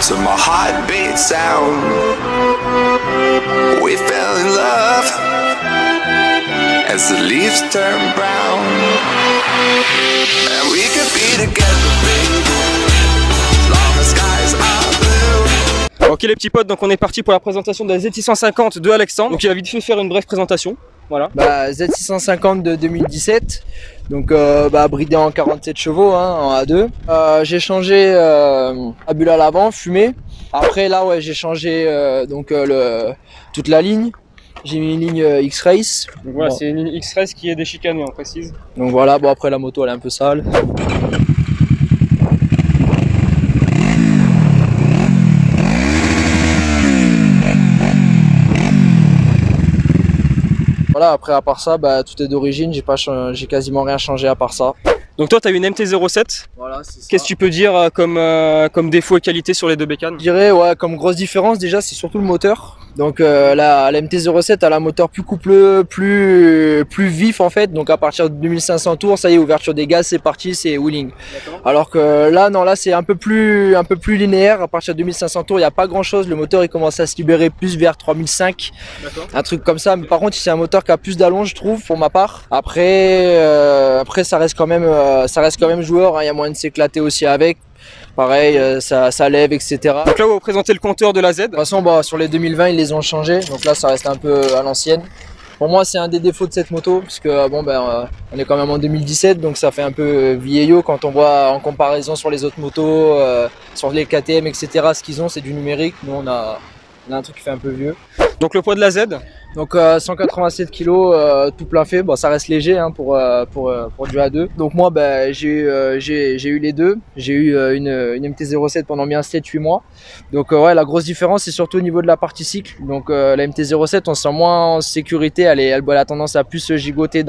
to my heartbeat sound. We fell in love as the leaves turn brown, and we could be together, baby, as long as skies are blue. Ok les petits potes, donc on est parti pour la présentation de la Z650 de Alexandre. Donc il va vite fait faire une brève présentation. Voilà. Z650 de 2017, donc bridé en 47 chevaux hein, en A2. J'ai changé à bulle à l'avant, fumé. Après là ouais j'ai changé toute la ligne. J'ai mis une ligne X-Race. Donc voilà, bon. C'est une ligne X-Race qui est déchicanée, on précise. Donc voilà, bon après la moto elle est un peu sale. Voilà, après à part ça, tout est d'origine, j'ai quasiment rien changé à part ça. Donc toi tu as une MT-07. Voilà, c'est ça. Qu'est-ce que tu peux dire comme défaut et qualité sur les deux bécanes? Je dirais ouais, comme grosse différence déjà c'est surtout le moteur. Donc la MT-07 a un moteur plus coupleux, plus vif en fait. Donc à partir de 2500 tours, ça y est, ouverture des gaz, c'est parti, c'est wheeling. Alors que là non, là c'est un peu plus linéaire. À partir de 2500 tours, il n'y a pas grand chose. Le moteur il commence à se libérer plus vers 3005, un truc comme ça. Mais par contre c'est un moteur qui a plus d'allonge, je trouve, pour ma part. Après ça reste quand même joueur. Il y a moyen de s'éclater aussi avec. Pareil, ça lève, etc. Donc là, on va vous présenter le compteur de la Z. De toute façon, sur les 2020, ils les ont changés. Donc là, ça reste un peu à l'ancienne. Pour moi, c'est un des défauts de cette moto. Parce que, on est quand même en 2017. Donc ça fait un peu vieillot quand on voit en comparaison sur les autres motos, sur les KTM, etc. Ce qu'ils ont, c'est du numérique. Nous, on a un truc qui fait un peu vieux. Donc le poids de la Z? Donc 187 kg tout plein fait, bon ça reste léger hein, pour du A2. Donc moi j'ai eu les deux, j'ai eu une MT-07 pendant bien 7-8 mois. Donc ouais, la grosse différence c'est surtout au niveau de la partie cycle. Donc la MT-07 on se sent moins en sécurité, elle a tendance à plus se gigoter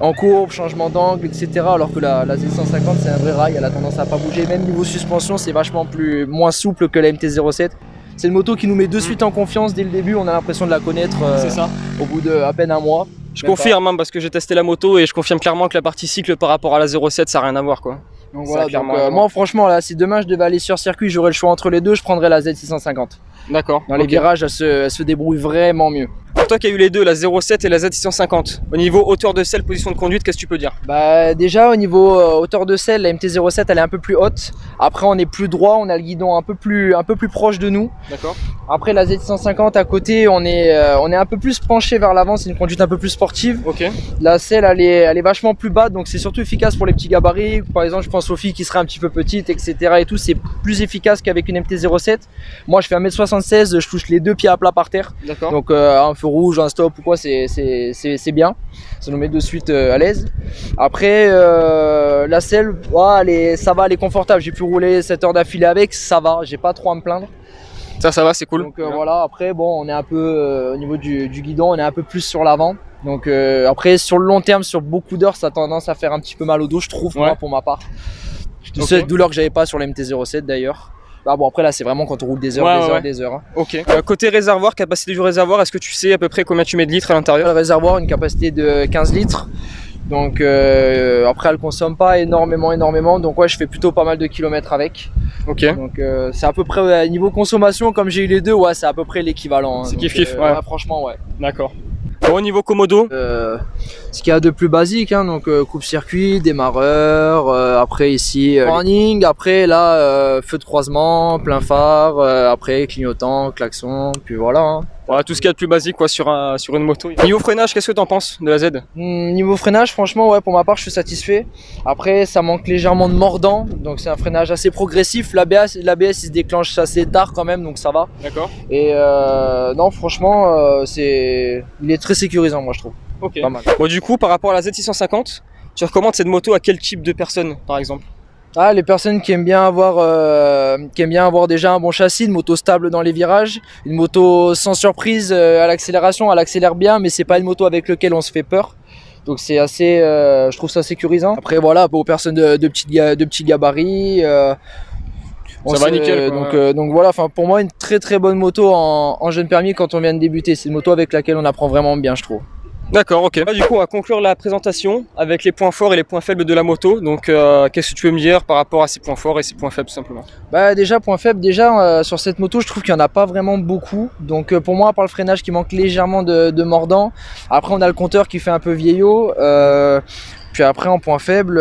en courbe, changement d'angle, etc. Alors que la Z150 c'est un vrai rail, elle a tendance à pas bouger. Même niveau suspension c'est vachement moins souple que la MT-07. C'est une moto qui nous met de suite en confiance dès le début, on a l'impression de la connaître au bout de à peine un mois. Je confirme hein, parce que j'ai testé la moto et je confirme clairement que la partie cycle par rapport à la 07 ça n'a rien à voir quoi. Donc voilà, moi franchement là si demain je devais aller sur circuit, j'aurais le choix entre les deux, je prendrais la Z650. D'accord. Dans les virages elle se débrouille vraiment mieux. Pour toi qui as eu les deux, la 07 et la Z650, au niveau hauteur de selle, position de conduite, qu'est-ce que tu peux dire? Déjà au niveau hauteur de selle, la MT-07 elle est un peu plus haute. Après on est plus droit, on a le guidon un peu plus proche de nous. D'accord. Après la Z650 à côté, on est un peu plus penché vers l'avant, c'est une conduite un peu plus sportive. Ok. La selle elle est vachement plus basse, donc c'est surtout efficace pour les petits gabarits. Par exemple je pense aux filles qui seraient un petit peu petites, etc. et tout, c'est plus efficace qu'avec une MT-07. Moi je fais 1m76, je touche les deux pieds à plat par terre. D'accord. Donc un feu rouge, un stop ou quoi, c'est bien. Ça nous met de suite à l'aise. Après la selle, ça va, elle est confortable. J'ai pu rouler 7 heures d'affilée avec, ça va, j'ai pas trop à me plaindre. Ça va, c'est cool. Donc voilà, après bon, on est un peu au niveau du guidon, on est un peu plus sur l'avant. Donc après sur le long terme, sur beaucoup d'heures, ça a tendance à faire un petit peu mal au dos, je trouve, moi, pour ma part. C'est cette douleur que j'avais pas sur la MT-07 d'ailleurs. Bon après là c'est vraiment quand on roule des heures, des heures. Hein. Ok. Côté réservoir, capacité du réservoir, est-ce que tu sais à peu près combien tu mets de litres à l'intérieur? Le réservoir, une capacité de 15 litres. Donc après elle consomme pas énormément. Donc ouais, je fais plutôt pas mal de kilomètres avec. Ok. Donc c'est à peu près niveau consommation, comme j'ai eu les deux, ouais c'est à peu près l'équivalent. Hein. C'est kiff ouais. Franchement ouais. D'accord. Bon, au niveau commodo, ce qu'il y a de plus basique, hein, donc coupe-circuit, démarreur, après ici warning, après là feu de croisement, plein phare, après clignotant, klaxon, puis voilà. Hein. Voilà tout ce qu'il y a de plus basique quoi sur une moto. Niveau freinage, qu'est-ce que tu en penses de la Z? Niveau freinage, franchement ouais, pour ma part je suis satisfait. Après ça manque légèrement de mordant, donc c'est un freinage assez progressif. L'ABS il se déclenche assez tard quand même, donc ça va. D'accord. Et non franchement il est très sécurisant moi je trouve. Ok. Pas mal. Bon du coup par rapport à la Z650, tu recommandes cette moto à quel type de personnes par exemple? Les personnes qui aiment bien avoir déjà un bon châssis, une moto stable dans les virages, une moto sans surprise à l'accélération, elle accélère bien, mais c'est pas une moto avec laquelle on se fait peur. Donc c'est assez, je trouve ça sécurisant. Après voilà, aux personnes de petits gabarits. Ça va nickel quoi. Donc voilà, pour moi une très bonne moto en jeune permis quand on vient de débuter. C'est une moto avec laquelle on apprend vraiment bien, je trouve. D'accord, ok. Du coup, on va conclure la présentation avec les points forts et les points faibles de la moto. Donc, qu'est-ce que tu veux me dire par rapport à ces points forts et ces points faibles, tout simplement? Bah déjà, point faible, sur cette moto, je trouve qu'il n'y en a pas vraiment beaucoup. Donc pour moi, à part le freinage qui manque légèrement de mordant, après on a le compteur qui fait un peu vieillot. Puis après, en point faible,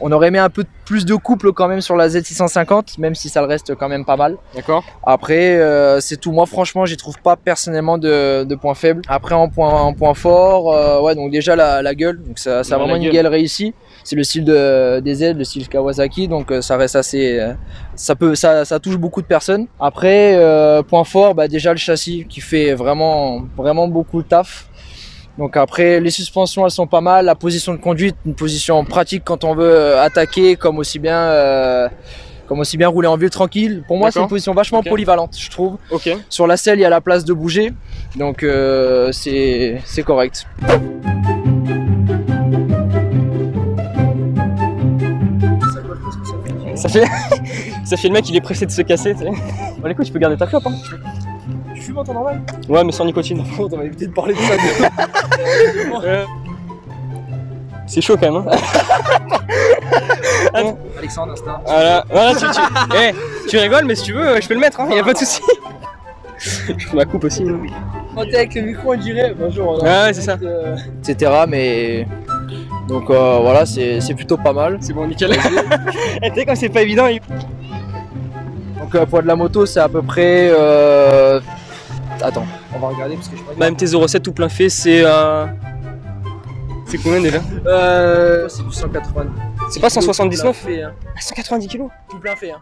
on aurait aimé un peu plus de couple quand même sur la Z650, même si ça le reste quand même pas mal. D'accord. Après, c'est tout. Moi, franchement, j'y trouve pas personnellement de points faibles. Après, en point fort, ouais, donc déjà la gueule. Donc ça a vraiment une gueule réussie. C'est le style des Z, le style Kawasaki, donc ça reste assez. Ça touche beaucoup de personnes. Après, point fort, bah déjà le châssis qui fait vraiment beaucoup le taf. Donc après, les suspensions, elles sont pas mal. La position de conduite, une position pratique quand on veut attaquer, comme aussi bien rouler en ville tranquille. Pour moi, c'est une position vachement polyvalente, je trouve. Sur la selle, il y a la place de bouger, donc c'est correct. Ça fait le mec, il est pressé de se casser. Tu sais. Bon, écoute, tu peux garder ta clope. Hein. Tu fumes en temps normal? Ouais, mais sans nicotine. On va éviter de parler de ça. C'est chaud quand même. Hein. Alexandre, Insta. Voilà, tu rigoles, mais si tu veux, je peux le mettre, hein, y a pas de souci. Je fais ma coupe aussi. Quand t'es avec le micro, on dirait bonjour. Ouais, c'est ça. Etc. Mais. Donc voilà, c'est plutôt pas mal. C'est bon, nickel. Tu sais, comme c'est pas évident. Donc poids de la moto, c'est à peu près. Attends, on va regarder parce que je sais pas. Ma MT-07 tout plein fait, c'est. C'est combien déjà? C'est du 180. C'est pas 179? 190 kg. Tout plein fait. Hein.